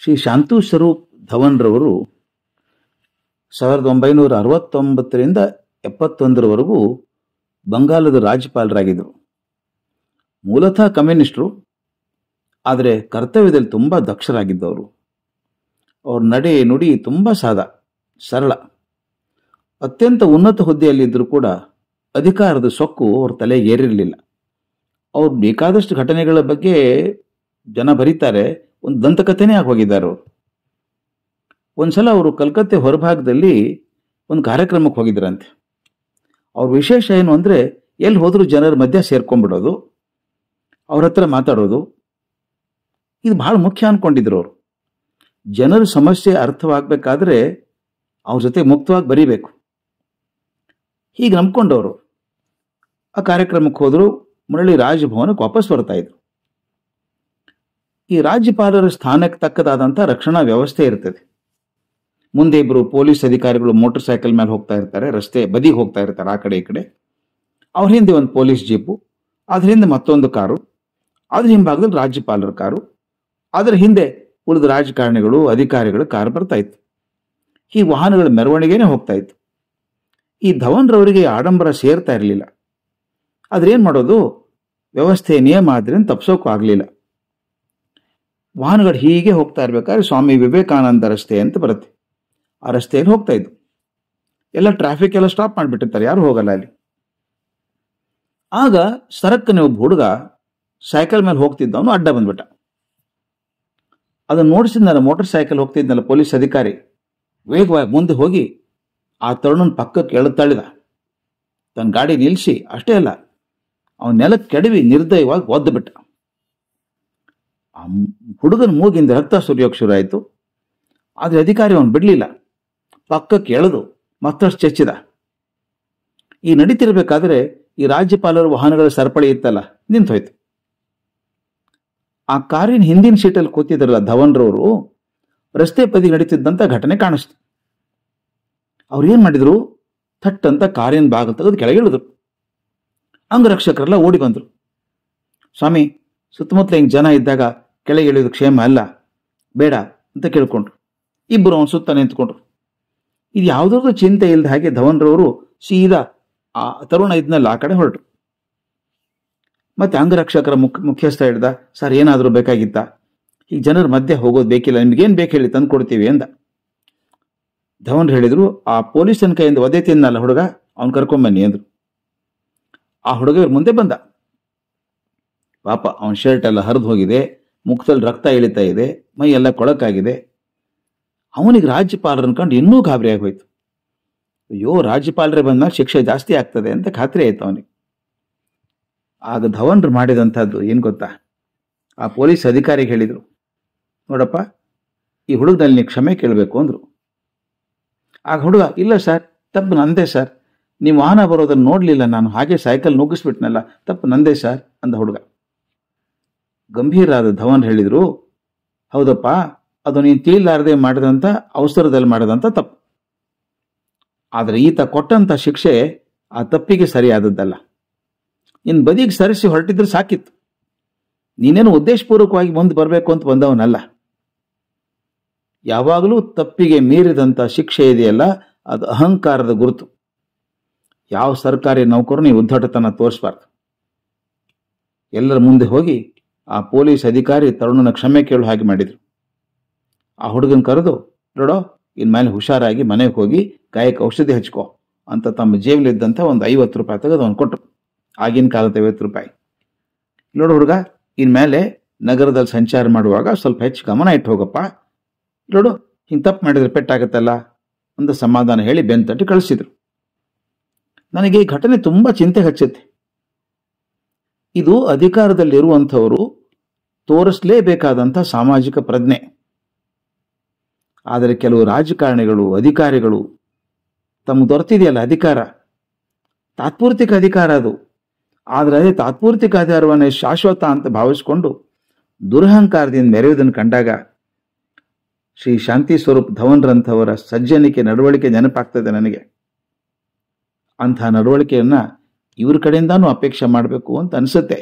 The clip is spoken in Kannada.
ಶ್ರೀ ಶಾಂತು ಸ್ವರೂಪ್ ಧವನ್ರವರು 1969ರಿಂದ 71ರವರೆಗೂ ಬಂಗಾಲದ ರಾಜ್ಯಪಾಲರಾಗಿದ್ದರು. ಮೂಲತಃ ಕಮ್ಯುನಿಸ್ಟರು, ಆದರೆ ಕರ್ತವ್ಯದಲ್ಲಿ ತುಂಬ ದಕ್ಷರಾಗಿದ್ದವರು. ಅವ್ರ ನಡೆ ನುಡಿ ತುಂಬ ಸರಳ. ಅತ್ಯಂತ ಉನ್ನತ ಹುದ್ದೆಯಲ್ಲಿದ್ದರೂ ಕೂಡ ಅಧಿಕಾರದ ಸೊಕ್ಕು ಅವ್ರ ತಲೆಗೆ ಏರಿರಲಿಲ್ಲ. ಅವ್ರು ಬೇಕಾದಷ್ಟು ಘಟನೆಗಳ ಬಗ್ಗೆ ಜನ ಬರೀತಾರೆ, ಒಂದು ದಂತಕಥೆನೇ ಆಗೋಗಿದ್ದಾರೆ ಅವರು. ಒಂದ್ಸಲ ಅವರು ಕಲ್ಕತ್ತೆ ಹೊರಭಾಗದಲ್ಲಿ ಒಂದು ಕಾರ್ಯಕ್ರಮಕ್ಕೆ ಹೋಗಿದ್ರಂತೆ. ಅವ್ರ ವಿಶೇಷ ಏನು ಅಂದರೆ, ಎಲ್ಲಿ ಹೋದರೂ ಜನರ ಮಧ್ಯೆ ಸೇರ್ಕೊಂಡ್ಬಿಡೋದು, ಅವ್ರ ಹತ್ರ ಮಾತಾಡೋದು, ಇದು ಭಾಳ ಮುಖ್ಯ ಅಂದ್ಕೊಂಡಿದ್ರು ಅವರು. ಜನರ ಸಮಸ್ಯೆ ಅರ್ಥವಾಗಬೇಕಾದ್ರೆ ಅವ್ರ ಜೊತೆ ಮುಕ್ತವಾಗಿ ಬರೀಬೇಕು, ಹೀಗೆ ನಂಬ್ಕೊಂಡವರು ಆ ಕಾರ್ಯಕ್ರಮಕ್ಕೆ ಹೋದರು. ಮುರಳಿ ರಾಜಭವನಕ್ಕೆ ವಾಪಸ್ ಬರ್ತಾ ಇದ್ರು. ಈ ರಾಜ್ಯಪಾಲರ ಸ್ಥಾನಕ್ಕೆ ತಕ್ಕದಾದಂಥ ರಕ್ಷಣಾ ವ್ಯವಸ್ಥೆ ಇರ್ತದೆ. ಮುಂದೆ ಇಬ್ಬರು ಪೊಲೀಸ್ ಅಧಿಕಾರಿಗಳು ಮೋಟರ್ ಸೈಕಲ್ ಮೇಲೆ ಹೋಗ್ತಾ ಇರ್ತಾರೆ, ರಸ್ತೆ ಬದಿಗೆ ಹೋಗ್ತಾ ಇರ್ತಾರೆ ಆ ಕಡೆ ಈ ಕಡೆ. ಅವ್ರ ಹಿಂದೆ ಒಂದು ಪೊಲೀಸ್ ಜೀಪು, ಅದ್ರ ಹಿಂದೆ ಮತ್ತೊಂದು ಕಾರು, ಅದ್ರ ಹಿಂಭಾಗದಲ್ಲಿ ರಾಜ್ಯಪಾಲರ ಕಾರು, ಅದರ ಹಿಂದೆ ಉಳಿದ ರಾಜಕಾರಣಿಗಳು ಅಧಿಕಾರಿಗಳು ಕಾರು ಬರ್ತಾ ಇತ್ತು. ಈ ವಾಹನಗಳ ಮೆರವಣಿಗೆನೇ ಹೋಗ್ತಾ ಇತ್ತು. ಈ ಧವನ್ರವರಿಗೆ ಆಡಂಬರ ಸೇರ್ತಾ ಇರಲಿಲ್ಲ. ಆದ್ರೇನು ಮಾಡೋದು, ವ್ಯವಸ್ಥೆ ನಿಯಮ ಆದ್ರಿಂದ ತಪ್ಪಿಸೋಕ್ಕೂ ಆಗಲಿಲ್ಲ. ವಾಹನಗಳು ಹೀಗೆ ಹೋಗ್ತಾ ಇರ್ಬೇಕಾದ್ರೆ ಸ್ವಾಮಿ ವಿವೇಕಾನಂದ ರಸ್ತೆ ಅಂತ ಬರುತ್ತೆ, ಆ ರಸ್ತೆಯಲ್ಲಿ ಹೋಗ್ತಾ ಇದ್ದು. ಎಲ್ಲ ಟ್ರಾಫಿಕ್ ಎಲ್ಲ ಸ್ಟಾಪ್ ಮಾಡಿಬಿಟ್ಟಿರ್ತಾರೆ, ಯಾರು ಹೋಗಲ್ಲ ಅಲ್ಲಿ. ಆಗ ಸರಕ್ಕನೆ ಒಬ್ಬ ಹುಡುಗ ಸೈಕಲ್ ಮೇಲೆ ಹೋಗ್ತಿದ್ದವನು ಅಡ್ಡ ಬಂದ್ಬಿಟ್ಟ. ಅದನ್ನು ನೋಡಿಸಿದ್ನಲ್ಲ, ಮೋಟರ್ ಸೈಕಲ್ ಹೋಗ್ತಿದ್ನಲ್ಲ ಪೊಲೀಸ್ ಅಧಿಕಾರಿ, ವೇಗವಾಗಿ ಮುಂದೆ ಹೋಗಿ ಆ ತರುಣನ ಪಕ್ಕಕ್ಕೆ ಎಳೆತಳ್ಳಿದ. ತನ್ನ ಗಾಡಿ ನಿಲ್ಲಿಸಿ, ಅಷ್ಟೇ ಅಲ್ಲ, ಅವನ ನೆಲಕ್ಕೆ ಕೆಡವಿ ನಿರ್ದಯವಾಗಿ ಒದ್ದು ಬಿಟ್ಟ. ಆ ಹುಡುಗನ ಮೂಗಿಂದ ರಕ್ತ ಸುರಿಯೋಕೆ ಶುರು ಆಯಿತು. ಆದರೆ ಅಧಿಕಾರಿ ಅವನು ಬಿಡಲಿಲ್ಲ, ಪಕ್ಕಕ್ಕೆ ಎಳೆದು ಮತ್ತಷ್ಟು ಚೆಚ್ಚಿದ. ಈ ನಡೀತಿರ್ಬೇಕಾದ್ರೆ ಈ ರಾಜ್ಯಪಾಲರ ವಾಹನಗಳ ಸರಪಳಿ ಇತ್ತಲ್ಲ, ನಿಂತೋಯ್ತು. ಆ ಕಾರಿನ ಹಿಂದಿನ ಸೀಟಲ್ಲಿ ಕೂತಿದ್ರಲ್ಲ ಧವನ್ರವರು, ರಸ್ತೆ ಬದಿ ನಡೀತಿದ್ದಂಥ ಘಟನೆ ಕಾಣಿಸ್ತು. ಅವ್ರು ಏನು ಮಾಡಿದ್ರು, ಥಟ್ ಅಂತ ಕಾರಿನ ಬಾಗಿಲು ತೆಗೆದು ಕೆಳಗೆ ಇಳಿದ್ರು. ಅಂಗರಕ್ಷಕರೆಲ್ಲ ಓಡಿ ಬಂದರು. ಸ್ವಾಮಿ, ಸುತ್ತಮುತ್ತಲ ಹಿಂಗೆ ಜನ ಇದ್ದಾಗ ಕೆಳಗೆ ಇಳಿಯೋದು ಕ್ಷೇಮ ಅಲ್ಲ, ಬೇಡ ಅಂತ ಕೇಳ್ಕೊಂಡ್ರು. ಇಬ್ಬರು ಅವನ ಸುತ್ತ ನಿಂತ್ಕೊಂಡ್ರು. ಇದು ಯಾವುದಾದ್ರೂ ಚಿಂತೆ ಇಲ್ಲದ ಹಾಗೆ ಧವನ್ರವರು ಸೀದಾ ಆ ತರುಣ ಇದ್ನಲ್ಲ ಆ ಕಡೆ ಹೊರಟರು. ಮತ್ತೆ ಅಂಗರಕ್ಷಕರ ಮುಖ್ಯಸ್ಥ ಹಿಡ್ದ, ಸರ್ ಏನಾದರೂ ಬೇಕಾಗಿತ್ತಾ, ಈಗ ಜನರ ಮಧ್ಯೆ ಹೋಗೋದು ಬೇಕಿಲ್ಲ, ನಿಮ್ಗೇನು ಬೇಕು ಹೇಳಿ ತಂದು ಕೊಡ್ತೀವಿ ಅಂದ. ಧವನ್ ಹೇಳಿದ್ರು, ಆ ಪೊಲೀಸನ ಕೈಯಿಂದ ಒದೆ ತಿನ್ನಲ್ಲ ಹುಡುಗ, ಅವ್ನು ಕರ್ಕೊಂಬನ್ನಿ ಅಂದ್ರು. ಆ ಹುಡುಗ ಇವ್ರ ಮುಂದೆ ಬಂದ. ಪಾಪ ಅವನ ಶರ್ಟ್ ಎಲ್ಲ ಹರಿದು ಹೋಗಿದೆ, ಮುಖದಲ್ಲಿ ರಕ್ತ ಇಳಿತಾ ಇದೆ, ಮೈ ಎಲ್ಲ ಕೊಳಕಾಗಿದೆ. ಅವನಿಗೆ ರಾಜ್ಯಪಾಲರನ್ನ ಕಂಡು ಇನ್ನೂ ಗಾಬರಿ ಆಗೋಯ್ತು. ಅಯ್ಯೋ, ರಾಜ್ಯಪಾಲರೇ ಬಂದಾಗ ಶಿಕ್ಷೆ ಜಾಸ್ತಿ ಆಗ್ತದೆ ಅಂತ ಖಾತ್ರಿ ಆಯ್ತು ಅವನಿಗೆ. ಆಗ ಧವನ್ರು ಮಾಡಿದಂಥದ್ದು ಏನು ಗೊತ್ತಾ, ಆ ಪೊಲೀಸ್ ಅಧಿಕಾರಿಗೆ ಹೇಳಿದರು, ನೋಡಪ್ಪ, ಈ ಹುಡುಗನಲ್ಲಿ ನೀವು ಕ್ಷಮೆ ಕೇಳಬೇಕು ಅಂದರು. ಆಗ ಹುಡುಗ, ಇಲ್ಲ ಸರ್, ತಪ್ಪು ನಂದೇ ಸರ್, ನೀವು ವಾಹನ ಬರೋದನ್ನು ನೋಡಲಿಲ್ಲ, ನಾನು ಹಾಗೆ ಸೈಕಲ್ ನುಗ್ಗಿಸ್ಬಿಟ್ನಲ್ಲ, ತಪ್ಪು ನಂದೇ ಸರ್ ಅಂದ ಹುಡುಗ. ಗಂಭೀರಾದ ಧವನ್ ಹೇಳಿದರು, ಹೌದಪ್ಪ, ಅದು ನೀನು ತಿಳಿಲಾರದೆ ಮಾಡಿದಂಥ, ಅವಸರದಲ್ಲಿ ಮಾಡಿದಂಥ ತಪ್ಪು. ಆದರೆ ಈತ ಕೊಟ್ಟಂಥ ಶಿಕ್ಷೆ ಆ ತಪ್ಪಿಗೆ ಸರಿಯಾದದ್ದಲ್ಲ. ಇನ್ನು ಬದಿಗೆ ಸರಿಸಿ ಹೊರಟಿದ್ರೆ ಸಾಕಿತ್ತು. ನೀನೇನು ಉದ್ದೇಶಪೂರ್ವಕವಾಗಿ ಮುಂದೆ ಬರಬೇಕು ಅಂತ ಬಂದವನಲ್ಲ. ಯಾವಾಗಲೂ ತಪ್ಪಿಗೆ ಮೀರಿದಂಥ ಶಿಕ್ಷೆ ಇದೆಯಲ್ಲ, ಅದು ಅಹಂಕಾರದ ಗುರುತು. ಯಾವ ಸರ್ಕಾರಿ ನೌಕರನು ಈ ಉದ್ದಟತನ ತೋರಿಸಬಾರ್ದು. ಎಲ್ಲರ ಮುಂದೆ ಹೋಗಿ ಆ ಪೊಲೀಸ್ ಅಧಿಕಾರಿ ತರುಣನ ಕ್ಷಮೆ ಕೇಳೋ ಹಾಗೆ ಮಾಡಿದರು. ಆ ಹುಡುಗನ ಕರೆದು, ನೋಡೋ, ಇನ್ಮೇಲೆ ಹುಷಾರಾಗಿ ಮನೆಗೆ ಹೋಗಿ ಗಾಯಕ್ಕೆ ಔಷಧಿ ಹಚ್ಕೋ ಅಂತ ತಮ್ಮ ಜೇಬಲಿದ್ದಂಥ ಒಂದು 50 ರೂಪಾಯಿ ತೆಗೆದು ಅವನು ಕೊಟ್ಟರು. ಆಗಿನ ಕಾಲದ 50 ರೂಪಾಯಿ. ನೋಡು ಹುಡುಗ, ಇನ್ಮೇಲೆ ನಗರದಲ್ಲಿ ಸಂಚಾರ ಮಾಡುವಾಗ ಸ್ವಲ್ಪ ಹೆಚ್ಚು ಗಮನ ಇಟ್ಟು ಹೋಗಪ್ಪ. ನೋಡು, ಹಿಂಗೆ ತಪ್ಪು ಮಾಡಿದ್ರೆ ಪೆಟ್ಟಾಗತ್ತಲ್ಲ ಅಂತ ಸಮಾಧಾನ ಹೇಳಿ ಬೆನ್ನು ತಟ್ಟಿ ಕಳಿಸಿದ್ರು. ನನಗೆ ಈ ಘಟನೆ ತುಂಬ ಚಿಂತೆ ಹಚ್ಚುತ್ತೆ. ಇದು ಅಧಿಕಾರದಲ್ಲಿರುವಂಥವರು ತೋರಿಸಲೇಬೇಕಾದಂಥ ಸಾಮಾಜಿಕ ಪ್ರಜ್ಞೆ. ಆದರೆ ಕೆಲವು ರಾಜಕಾರಣಿಗಳು, ಅಧಿಕಾರಿಗಳು ತಮ್ಮ ದೊರೆತಿದೆಯಲ್ಲ ಅಧಿಕಾರ, ತಾತ್ಪೂರ್ತಿಕ ಅಧಿಕಾರ ಅದು, ಆದರೆ ಅದೇ ತಾತ್ಪೂರ್ತಿಕ ಅಧಿಕಾರವನ್ನೇ ಶಾಶ್ವತ ಅಂತ ಭಾವಿಸಿಕೊಂಡು ದುರಹಂಕಾರದಿಂದ ಮೆರೆಯುವುದನ್ನು ಕಂಡಾಗ ಶ್ರೀ ಶಾಂತಿ ಸ್ವರೂಪ್ ಧವನ್ರಂಥವರ ಸಜ್ಜನಿಕೆ ನಡವಳಿಕೆ ನೆನಪಾಗ್ತದೆ ನನಗೆ. ಅಂಥ ನಡವಳಿಕೆಯನ್ನು ಇವ್ರ ಕಡೆಯಿಂದಾನು ಅಪೇಕ್ಷೆ ಮಾಡಬೇಕು ಅಂತ ಅನಿಸುತ್ತೆ.